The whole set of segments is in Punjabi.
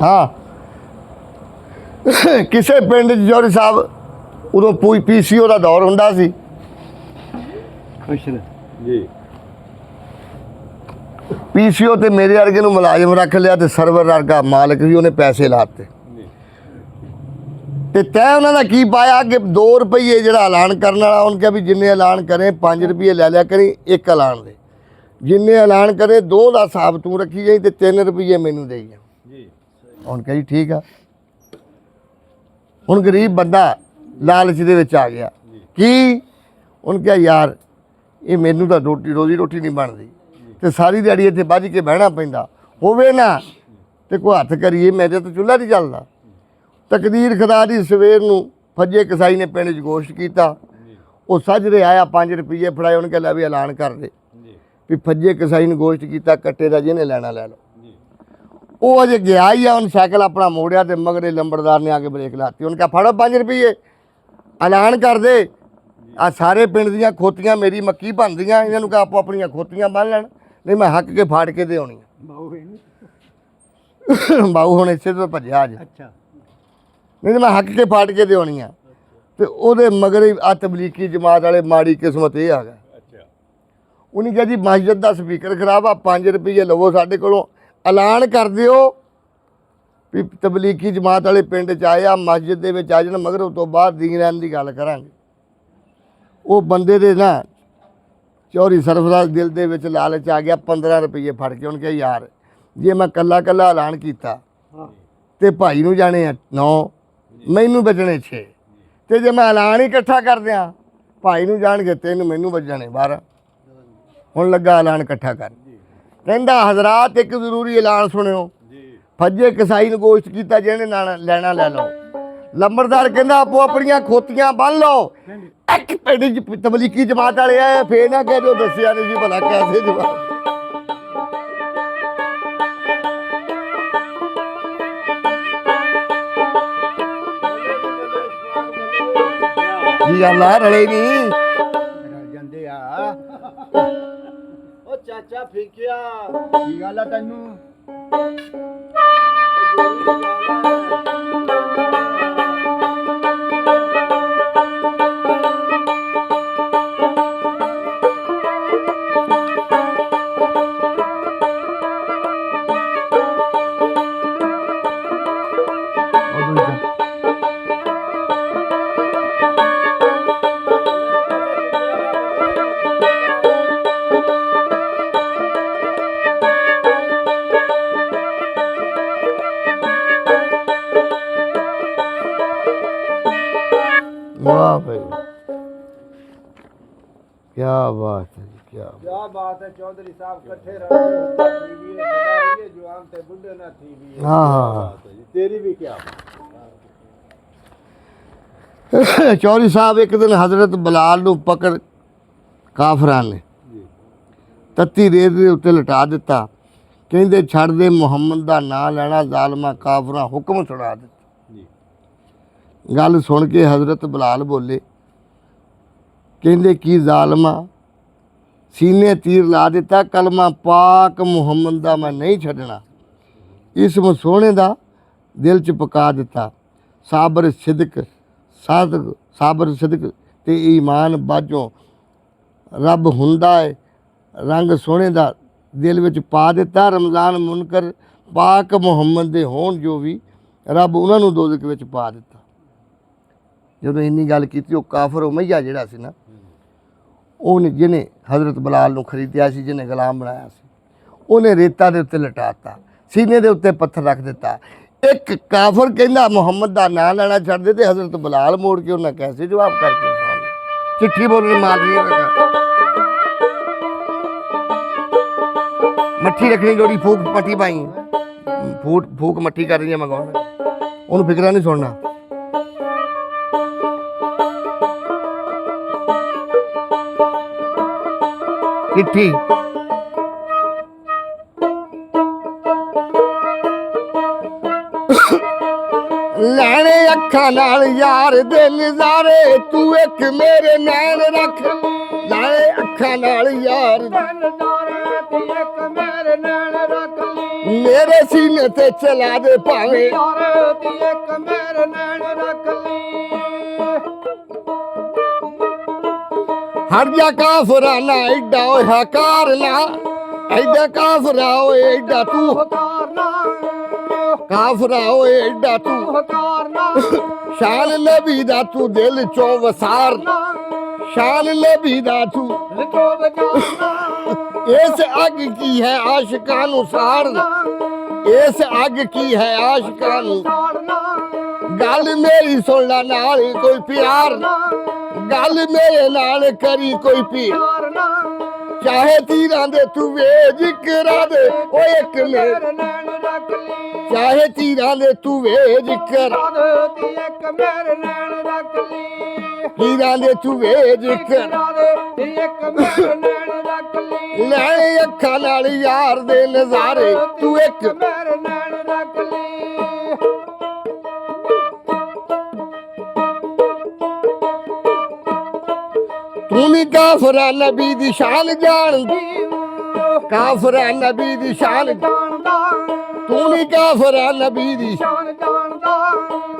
हाँ किसी पिंड जौहरी साहब उदों PCO का दौर हुंदा सी जी PCO ते मेरे वर्गे नूं मुलाजम रख लिया ते सर्वर वर्गा मालिक भी उन्हें पैसे लाते ते तैं उन्हां दा की पाया कि 2 रुपये जिहड़ा ऐलान करने वाला उन्हें कहा भी जिन्ने ऐलान करें 5 रुपये लै लिया करी एक ऐलान दे जिन्ने ऐलान करे 2 का हिसाब तू रखी जाई ते 3 रुपये मैनू दे जी उन्हें कहा जी ठीक है हुण गरीब बंदा लालच दे विच आ गया की उन्हें कहा यार ये मैनू तो रोजी रोटी नहीं बनती तो सारी दिहाड़ी इत्थे बज के बहना पैंदा होवे ना तो कोई हत्थ करिए मेरे तो चुल्हा नहीं चलता तकदीर खुदा दी सवेर नूं फज्जे कसाई ने पिंड च गोश्त किया वो सजरे आया 5 रुपये फड़ाए उन्हें कहा भी ऐलान कर दे भी फज्जे कसाई ने गोश्त किया कट्टे का जिन्हें लैना लै लो वो अजे गया ही आ उन्हें सैकल अपना मोड़िया तो मगरे लंबड़दार ने आके ब्रेक लाती उन्हें कहा फड़ो 5 रुपये ऐलान कर दे आ सारे पिंड दियां खोतियां मेरी मक्की बनदियां इन्हां नूं कहा आपो अपनियां खोतियां बन लैण नहीं मैं हक के फाड़ के दे आउणी बाहू हुण इसे तो भज्या अज अच्छा नहीं तो मैं हक के फाड़ के दे आउणी आ ते ओहदे मगर ही आ तबलीगी जमात वाले माड़ी किस्मत ये आ गया अच्छा उन्हें कहा जी मस्जिद का स्पीकर खराब आ 5 रुपये लवो साडे कोलों ऐलान कर दिओ भी तबलीगी जमात वाले पिंड च आए आ मस्जिद दे विच आ जाण मगर उस तो बाद दीन रहन की गल करांगे वो बंदे दे ना चौधरी सरफराज दिल दे विच लालच आ गया 15 रुपये फड़ के उन्हें कहा यार जे मैं कल्ला कल्ला ऐलान किया तो भाई नूं जाने 9 मैनू बजने 6 तो जे मैं ऐलान ही इकट्ठा कर दियाँ भाई नूं जाणगे 3 मैनू बज जाने 12 हुण लगा ऐलान इकट्ठा कर कहंदा हजरात एक जरूरी ऐलान सुनियो फज्जे कसाई ने गोश्त किया जिहने लैना लै लो लंबड़दार कहंदा आपो अपनियां खोतियां बन लो एक पिंड च तबलीगी जमात वाले आए फिर ना कह दो दसिया नहीं जी भला कैसे जवाब जी गल आ रले नहीं ਜਾਂਦੇ ਆ ਉਹ ਚਾਚਾ ਫੀਕਿਆ ਕੀ ਗੱਲ ਆ ਤੈਨੂੰ वाह भाई क्या बात है क्या क्या बात है चौधरी साहब इकट्ठे रहे जवान ते बुढ़े ना थी हाँ हाँ तेरी भी क्या चौधरी साहब एक दिन हजरत बिलाल नूं पकड़ काफरां ने तत्ती रेत दे उत्ते लटा दिता कहंदे छड़ दे मुहम्मद दा नां लेना जालमा काफरां हुक्म छुड़ा दिता गल सुन के हजरत बिलाल बोले कहंदे की जालमा सीने तीर ला दिता कलमा पाक मुहम्मद दा मैं नहीं छड्डना इसम सोहणे दा दिल च पका दिता साबर सिदक ते ईमान बाजों रब हुंदा है रंग सोहणे दा दिल विच पा दिता रमज़ान मुनकर पाक मुहम्मद दे होण जो भी रब उन्हां नूं दोज़ख विच पा दिता ਜਦੋਂ ਇੰਨੀ ਗੱਲ ਕੀਤੀ ਉਹ ਕਾਫਰ ਉਮਈਆ ਜਿਹੜਾ ਸੀ ਨਾ ਉਹਨੇ ਜਿਹਨੇ ਹਜ਼ਰਤ ਬਲਾਲ ਨੂੰ ਖਰੀਦਿਆ ਸੀ ਜਿਹਨੇ ਗੁਲਾਮ ਬਣਾਇਆ ਸੀ ਉਹਨੇ ਰੇਤਾ ਦੇ ਉੱਤੇ ਲਟਾਤਾ ਸੀਨੇ ਦੇ ਉੱਤੇ ਪੱਥਰ ਰੱਖ ਦਿੱਤਾ ਇੱਕ ਕਾਫਰ ਕਹਿੰਦਾ ਮੁਹੰਮਦ ਦਾ ਨਾਂ ਲੈਣਾ ਛੱਡ ਦੇ ਤੇ ਹਜ਼ਰਤ ਬਲਾਲ ਮੋੜ ਕੇ ਉਹਨਾਂ ਕੈਸੇ ਜਵਾਬ ਕਰਕੇ ਚਿੱਠੀ ਬੋਲਣ ਮਾਰ ਨਹੀਂ ਰਖਾ ਮੱਠੀ ਰੱਖਣੀ ਲੋੜੀ ਫੂਕ ਪੱਟੀ ਪਾਈ ਫੂਕ ਮੱਠੀ ਕਰ ਰਹੀ ਹੈ ਮਗਾਉਣ ਉਹਨੂੰ ਫਿਕਰਾ ਨਹੀਂ ਸੁਣਨਾ चिट्ठी लैने अखा नाल यार दे नजारे तू एक मेरे नैन रख लैने अखा नाल यार ਮੇਰੇ ਸੀਨੇ ਤੇ ਚਲਾ ਦੇ ਭਾਵੇਂ ਯਾਰ ਦੀ ਇੱਕ ਮੇਰੇ ਨੈਣ ਰੱਖ ਲਈ ਹਰ ਜਾ ਕਾਫਰਾ ਨਾ ਐਡਾ ਹੋਇਆ ਕਾਰਨਾ ਐਡਾ ਕਾਫਰਾ ਓਏ ਐਡਾ ਤੂੰ ਹਕਾਰਨਾ ਕਾਫਰਾ ਓਏ ਐਡਾ ਤੂੰ ਹਕਾਰਨਾ ਸ਼ਾਨ ਨਬੀ ਦਾ ਤੂੰ ਦਿਲ ਚੋਂ ਵਸਾਰ ਸ਼ਾਨ ਨਬੀ ਦਾ ਤੂੰ ਲਿਖੋ ਬਜਾਨਾ ਇਸ ਅੱਗ ਕੀ ਹੈ ਆਸ਼ਿਕਾਂ ਨੂੰ ਸਾੜਨਾ ਇਸ ਅੱਗ ਕੀ ਹੈ ਆਸ਼ਿਕਾਂ ਨੂੰ ਸਾੜਨਾ ਗੱਲ ਮੇਰੀ ਸੁਣ ਲੈ ਨਾਲ ਕੋਈ ਪਿਆਰ ਗੱਲ ਮੇਰੇ ਨਾਲ ਕਰੀ ਕੋਈ ਪਿਆਰ ਯਾਰਨਾ ਚਾਹੇ ਤੀਰਾਂ ਦੇ ਤੂੰ ਵੇਜ ਕਰਾ ਦੇ ਓਏ ਇੱਕ ਮੇਰੇ ਮੇਰੇ ਨੈਣ ਰੱਖ ਲਈ ਚਾਹੇ ਤੀਰਾਂ ਦੇ ਤੂੰ ਵੇਜ ਕਰਾ ਯਾਰ ਦੀ ਇੱਕ ਮੇਰੇ ਨੈਣ ਰੱਖ ਲਈ ਤੀਰਾਂ ਦੇ ਤੂੰ ਵੇਜ ਕਰਾ ਯਾਰ ਦੀ ਇੱਕ ਮੇਰੇ ਨੈਣ ਰੱਖ ਲਈ ਲੈਣੇ ਅੱਖਾਂ ਨਾਲ ਯਾਰ ਦੇ ਨਜ਼ਾਰੇ ਤੂੰ ਇੱਕ ਮੇਰੇ ਨੈਣ ਰੱਖ ਲਈ ਤੂੰ ਨੀ ਕਾਫਰਾ ਨਬੀ ਦੀ ਸ਼ਾਨ ਜਾਣਦੀ ਕਾਫਰਾ ਨਬੀ ਦੀ ਸ਼ਾਨ ਜਾਣਦਾ ਤੂੰ ਨੀ ਕਾਫਰਾ ਨਬੀ ਦੀ ਸ਼ਾਨ ਜਾਣਦਾ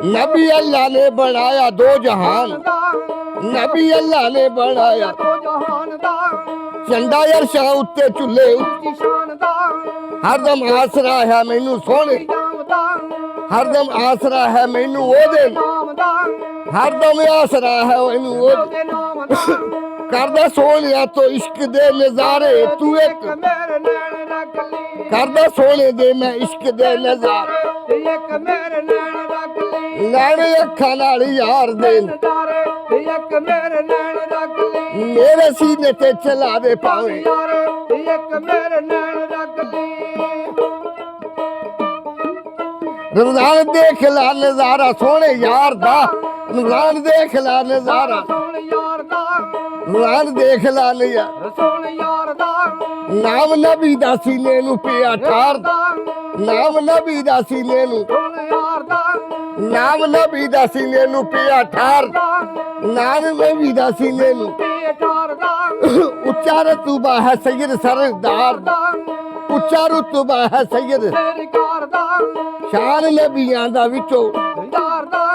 ਨਬੀ ਅੱਲਾ ਨੇ ਬਣਾਇਆ ਦੋ ਜਹਾਨ ਨਬੀ ਅੱਲਾ ਨੇ ਬਣਾਇਆ ਤੋ ਜਹਾਨ ਦਾ ਚੰਡਾ ਅਰਸ਼ਾਂ ਉੱਤੇ ਝੁੱਲੇ ਉੱਚੀ ਸ਼ਾਨ ਦਾ ਹਰਦਮ ਆਸਰਾ ਹੈ ਮੈਨੂੰ ਸੋਹਣੇ ਜਾਮਦਾ ਹਰਦਮ ਆਸਰਾ ਹੈ ਮੈਨੂੰ ਉਹਦੇ ਨਾਮ ਦਾ ਹਰਦਮ ਆਸਰਾ ਹੈ ਮੈਨੂੰ ਉਹ ਉਹਦੇ ਨਾਮ ਦਾ ਕਰਦਾ ਸੋਹਣਿਆ ਤੋਂ ਇਸ਼ਕ ਦੇ ਨਜ਼ਾਰੇ ਤੂੰ ਇੱਕ ਮੇਰੇ ਨੈਣ ਰੱਖ ਲਈ ਕਰਦਾ ਸੋਹਣੇ ਦੇ ਮੈਂ ਇਸ਼ਕ ਦੇ ਨਜ਼ਾਰੇ ਤੇ ਇੱਕ ਮੇਰੇ ਨੈਣ ਰੱਖ ਲਈ ਲੈਣੇ ਅੱਖਾਂ ਨਾਲ ਯਾਰ ਦੇ ਨਜ਼ਾਰੇ ਤੇ ਇੱਕ ਮੇਰੇ ਨੈਣ ਰੱਖ ਲਈ ਮੇਰੇ ਸੀਨੇ ਤੇ ਚਲਾ ਦੇ ਭਾਵੇਂ ਯਾਰ ਤੇ ਇੱਕ ਮੇਰੇ ਨੈਣ ਰੱਖ ਲਈ ਰਮਜ਼ਾਨ ਦੇਖ ਲਾ ਨਜ਼ਾਰਾ ਸੋਹਣੇ ਯਾਰ ਦਾ ਰਮਜ਼ਾਨ ਦੇਖ ਲਾ ਨਜ਼ਾਰਾ ਰਸੂਲ ਯਾਰ ਦਾ ਰਮਜ਼ਾਨ ਦੇਖ ਲਾ ਨਜ਼ਾਰਾ ਰਸੂਲ ਯਾਰ ਦਾ ਨਾਮ ਨਬੀ ਦਾ ਸੀਨੇ ਨੂੰ ਪਿਆ ਠਾਰ ਦਾ ਨਾਮ ਨਬੀ ਦਾ ਸੀਨੇ ਨੂੰ ਰਸੂਲ ਯਾਰ ਦਾ ਨਾਮ ਨਬੀ ਦਾ ਸੀਨੇ ਨੂੰ ਪਿਆ ਠਾਰ ਨਾਮ ਨਬੀ ਦਾ ਸੀਨੇ ਨੂੰ ਪੇਟਾਰ ਦਾ ਉੱਚਾ ਰਤਬਾ ਹੈ ਸੈਯਦ ਸਰਦਾਰ ਦਾ ਉੱਚਾ ਰਤਬਾ ਹੈ ਸੈਯਦ ਤੇਰੀ ਕਾਰ ਦਾ ਸ਼ਾਨ ਨਬੀਆਂ ਦਾ ਵਿੱਚੋਂ ਯਾਰ ਦਾ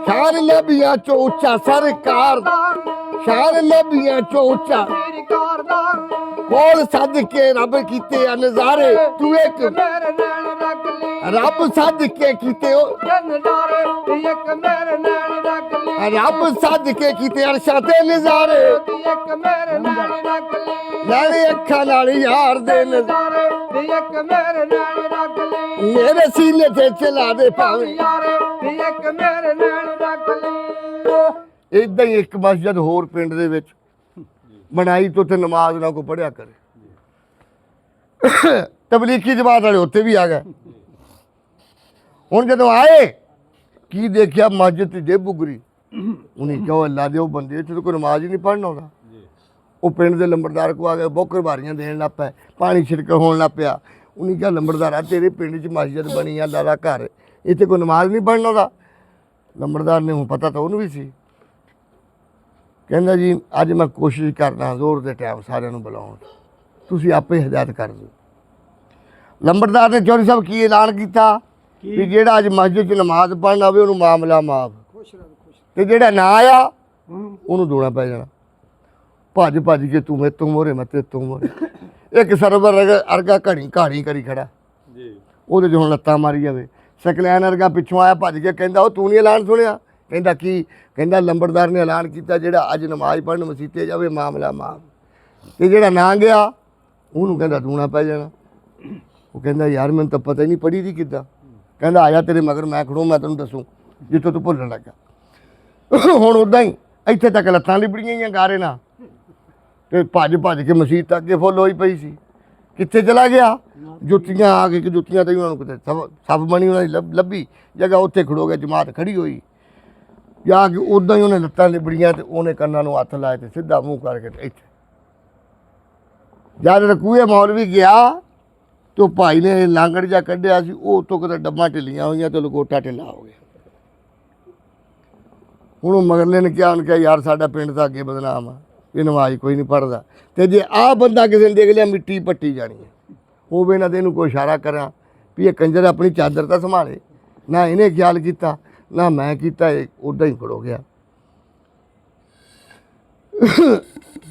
ਸ਼ਾਨ ਨਬੀਆਂ ਚੋਂ ਉੱਚਾ ਸਰਕਾਰ ਦਾ ਸ਼ਾਨ ਨਬੀਆਂ ਚੋਂ ਉੱਚਾ ਤੇਰੀ ਕਾਰ ਦਾ ਕੋਲ ਸੱਜ ਕੇ ਰੱਬ ਕੀਤੇ ਆ ਨਜ਼ਾਰੇ ਤੂੰ ਇੱਕ ਮੇਰੇ ਨੈਣ ਰੱਖ ਲਈ ਰੱਬ ਸੱਜ ਕੇ ਕੀਤੇ ਉਹ ਨਜ਼ਾਰੇ ਤੇ ਇੱਕ ਮੇਰੇ ਨੈਣ ਰੱਖ ਲਈ ਰੱਬ ਸੱਜ ਕੇ ਕੀਤੇ ਅਰਸ਼ਾਂ ਤੇ ਨਜ਼ਾਰੇ ਤੇ ਇੱਕ ਮੇਰੇ ਨੈਣ ਰੱਖ ਲਈ ਲੈਣੇ ਅੱਖਾਂ ਨਾਲ ਯਾਰ ਦੇ ਨਜ਼ਾਰੇ ਨਜ਼ਾਰੇ ਤੇ ਇੱਕ ਮੇਰੇ ਨੈਣ ਰੱਖ ਲਈ ਮੇਰੇ ਸੀਨੇ ਤੇ ਚਲਾ ਦੇ ਭਾਵੇਂ ਯਾਰ ਤੇ ਇੱਕ ਮੇਰੇ ਨੈਣ ਰੱਖ ਲਈ ਇਦਾਂ ਹੀ ਇੱਕ ਮਸਜਿਦ ਹੋਰ ਪਿੰਡ ਦੇ ਵਿੱਚ ਬਣਾਈ ਤੋਂ ਤੇ ਨਮਾਜ਼ ਨਾ ਕੋ ਪੜਿਆ ਕਰੇ ਤਬਲੀਗੀ ਜਮਾਤ ਵਾਲੇ ਉੱਥੇ ਵੀ ਆ ਗਏ ਹੁਣ ਜਦੋਂ ਆਏ ਕੀ ਦੇਖਿਆ ਮਸਜਿਦ ਤੇ ਜੇਬੁਗਰੀ ਉਹਨੇ ਕਿਹਾ ਅੱਲਾ ਦੇ ਉਹ ਬੰਦੇ ਇੱਥੇ ਕੋਈ ਨਮਾਜ਼ ਹੀ ਨਹੀਂ ਪੜ੍ਹਨਾ ਆਉਂਦਾ ਉਹ ਪਿੰਡ ਦੇ ਲੰਬੜਦਾਰ ਕੋ ਆ ਗਏ ਬੋਕਰ ਬਾਰੀਆਂ ਦੇਣ ਲੱਗ ਪਏ ਪਾਣੀ ਛਿੜਕ ਹੋਣ ਲੱਗ ਪਿਆ ਉਹਨੇ ਕਿਹਾ ਲੰਬੜਦਾਰਾ ਤੇਰੇ ਪਿੰਡ 'ਚ ਮਸਜਿਦ ਬਣੀ ਆ ਅੱਲਾ ਦਾ ਘਰ ਇੱਥੇ ਕੋਈ ਨਮਾਜ਼ ਨਹੀਂ ਪੜ੍ਹਨਾ ਆਉਂਦਾ ਲੰਬੜਦਾਰ ਨੇ ਹੁਣ ਪਤਾ ਤਾਂ ਉਹਨੂੰ ਵੀ ਸੀ ਕਹਿੰਦਾ ਜੀ ਅੱਜ ਮੈਂ ਕੋਸ਼ਿਸ਼ ਕਰਦਾ ਜ਼ੋਰ ਦੇ ਟਾਈਮ ਸਾਰਿਆਂ ਨੂੰ ਬੁਲਾਉਣ ਤੁਸੀਂ ਆਪੇ ਹਦਾਇਤ ਕਰ ਦਿਓ ਲੰਬੜਦਾਰ ਨੇ ਚੌਧਰੀ ਸਾਹਿਬ ਕੀ ਐਲਾਨ ਕੀਤਾ ਕਿ ਜਿਹੜਾ ਅੱਜ ਮਸਜਿਦ 'ਚ ਨਮਾਜ਼ ਪੜ੍ਹਨ ਆਵੇ ਉਹਨੂੰ ਮਾਮਲਾ ਮਾਫ ਤੇ ਜਿਹੜਾ ਨਾ ਆਇਆ ਉਹਨੂੰ ਦੋਣਾ ਪੈ ਜਾਣਾ ਭੱਜ ਭੱਜ ਕੇ ਤੂੰ ਮੇਰੇ ਤੋਂ ਮੋਰੇ ਮੈਂ ਤੇ ਤੂੰ ਮੋਰੇ ਇੱਕ ਸਰਵਰ ਅਰਗਾ ਘੜੀ ਕਹਾਣੀ ਕਰੀ ਖੜਾ ਜੀ ਉਹਦੇ 'ਚ ਹੁਣ ਲੱਤਾਂ ਮਾਰੀ ਜਾਵੇ ਸਕਲੈਨ ਅਰਗਾ ਪਿੱਛੋਂ ਆਇਆ ਭੱਜ ਕੇ ਕਹਿੰਦਾ ਉਹ ਤੂੰ ਨਹੀਂ ਐਲਾਨ ਸੁਣਿਆ ਕਹਿੰਦਾ ਕੀ ਕਹਿੰਦਾ ਲੰਬੜਦਾਰ ਨੇ ਐਲਾਨ ਕੀਤਾ ਜਿਹੜਾ ਅੱਜ ਨਮਾਜ਼ ਪੜ੍ਹਨ ਮਸੀਤੇ ਜਾਵੇ ਮਾਮਲਾ ਮਾਫ ਤੇ ਜਿਹੜਾ ਨਾ ਗਿਆ ਉਹਨੂੰ ਕਹਿੰਦਾ ਦੂਣਾ ਪੈ ਜਾਣਾ ਉਹ ਕਹਿੰਦਾ ਯਾਰ ਮੈਨੂੰ ਤਾਂ ਪਤਾ ਹੀ ਨਹੀਂ ਪੜ੍ਹੀ ਦੀ ਕਿੱਦਾਂ ਕਹਿੰਦਾ ਆਇਆ ਤੇਰੇ ਮਗਰ ਮੈਂ ਖੜੋ ਮੈਂ ਤੈਨੂੰ ਦੱਸੂ ਜਿੱਥੋਂ ਤੂੰ ਭੁੱਲਣ ਲੱਗਾ ਹੁਣ ਉੱਦਾਂ ਹੀ ਇੱਥੇ ਤੱਕ ਲੱਤਾਂ ਲਿਬੜੀਆਂ ਹੀ ਗਾਰੇ ਨਾਲ ਤੇ ਭੱਜ ਭੱਜ ਕੇ ਮਸੀਤ ਤੱਕ ਅੱਗੇ ਫੁੱਲ ਹੋਈ ਪਈ ਸੀ ਕਿੱਥੇ ਚਲਾ ਗਿਆ ਜੁੱਤੀਆਂ ਆ ਕੇ ਕਿ ਜੁੱਤੀਆਂ ਤੇ ਉਹਨਾਂ ਨੂੰ ਕਿਤੇ ਸਭ ਬਣੀ ਉਹਨਾਂ ਦੀ ਲੱਭੀ ਜਗ੍ਹਾ ਉੱਥੇ ਖੜੋ ਗਿਆ ਜਮਾਤ ਖੜੀ ਹੋਈ ਜਾ ਕੇ ਉੱਦਾਂ ਹੀ ਉਹਨੇ ਲੱਤਾਂ ਲਿਬੜੀਆਂ ਤੇ ਉਹਨੇ ਕੰਨਾਂ ਨੂੰ ਹੱਥ ਲਾਏ ਤੇ ਸਿੱਧਾ ਮੂੰਹ ਕਰਕੇ ਤੇ ਇੱਥੇ ਜਦ ਰਕੂਏ ਮੌਲਵੀ ਗਿਆ ਤੇ ਭਾਈ ਨੇ ਲਾਂਗੜ ਜਾ ਕੱਢਿਆ ਸੀ ਉਹ ਉੱਤੋਂ ਕਿਤੇ ਡੱਬਾਂ ਢਿੱਲੀਆਂ ਹੋਈਆਂ ਤੇ ਲਗੋਟਾ ਢਿੱਲਾ ਹੋ ਗਿਆ ਹੁਣ ਉਹ ਮਗਰਲੇ ਨੇ ਕਿਹਾ ਉਹਨੇ ਕਿਹਾ ਯਾਰ ਸਾਡਾ ਪਿੰਡ ਤਾਂ ਅੱਗੇ ਬਦਨਾਮ ਆ ਇਹ ਨਮਾਜ਼ ਕੋਈ ਨਹੀਂ ਪੜ੍ਹਦਾ ਤੇ ਜੇ ਆਹ ਬੰਦਾ ਕਿਸੇ ਨੇ ਦੇਖ ਲਿਆ ਮਿੱਟੀ ਪੱਟੀ ਜਾਣੀ ਹੈ ਹੋਵੇ ਨਾ ਤੇ ਇਹਨੂੰ ਕੋਈ ਇਸ਼ਾਰਾ ਕਰਾਂ ਵੀ ਇਹ ਕੰਜਰ ਆਪਣੀ ਚਾਦਰ ਤਾਂ ਸੰਭਾਲੇ। ਨਾ ਇਹਨੇ ਖਿਆਲ ਕੀਤਾ ਨਾ ਮੈਂ ਕੀਤਾ, ਇਹ ਉੱਦਾਂ ਹੀ ਖੜੋ ਗਿਆ।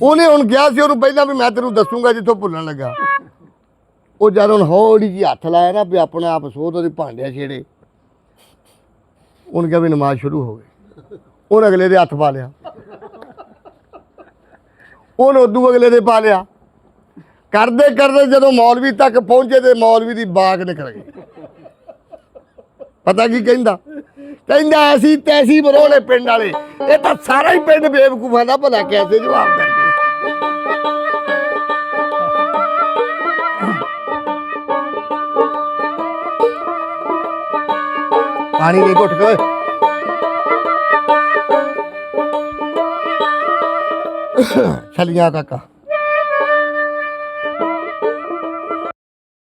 ਉਹਨੇ ਹੁਣ ਕਿਹਾ ਸੀ ਉਹਨੂੰ ਪਹਿਲਾਂ ਵੀ ਮੈਂ ਤੈਨੂੰ ਦੱਸੂਗਾ ਜਿੱਥੋਂ ਭੁੱਲਣ ਲੱਗਾ। ਉਹ ਜਦ ਹੁਣ ਹੌਲੀ ਜਿਹੀ ਹੱਥ ਲਾਇਆ ਨਾ ਵੀ ਆਪਣਾ ਆਪ ਸੋਧ ਉਹਦੇ ਭਾਂਡਿਆ ਛੇੜੇ, ਉਹਨੇ ਕਿਹਾ ਵੀ ਨਮਾਜ਼ ਸ਼ੁਰੂ ਹੋ ਗਈ। ਉਹਨੇ ਅਗਲੇ ਦੇ ਹੱਥ ਪਾ ਲਿਆ, ਉਹਨੇ ਉਦੋਂ ਅਗਲੇ ਦੇ ਪਾ ਲਿਆ। ਕਰਦੇ ਕਰਦੇ ਜਦੋਂ ਮੌਲਵੀ ਤੱਕ ਪਹੁੰਚੇ ਤੇ ਮੌਲਵੀ ਦੀ ਬਾਗ ਨਿਕਲ ਗਈ। ਪਤਾ ਕੀ ਕਹਿੰਦਾ? ਕਹਿੰਦਾ ਅਸੀਂ ਤੈਸੀ ਬਰੋਲੇ ਪਿੰਡ ਵਾਲੇ, ਇਹ ਤਾਂ ਸਾਰਾ ਹੀ ਪਿੰਡ ਬੇਵਕੂਫਾਂ ਦਾ ਭਲਾ ਕੈਸੇ ਜਵਾਬ ਕਰਦੇ। ਪਾਣੀ ਨਹੀਂ ਘੁੱਟ ਕੇ ਛਲੀਆਂ ਕਾਕਾ।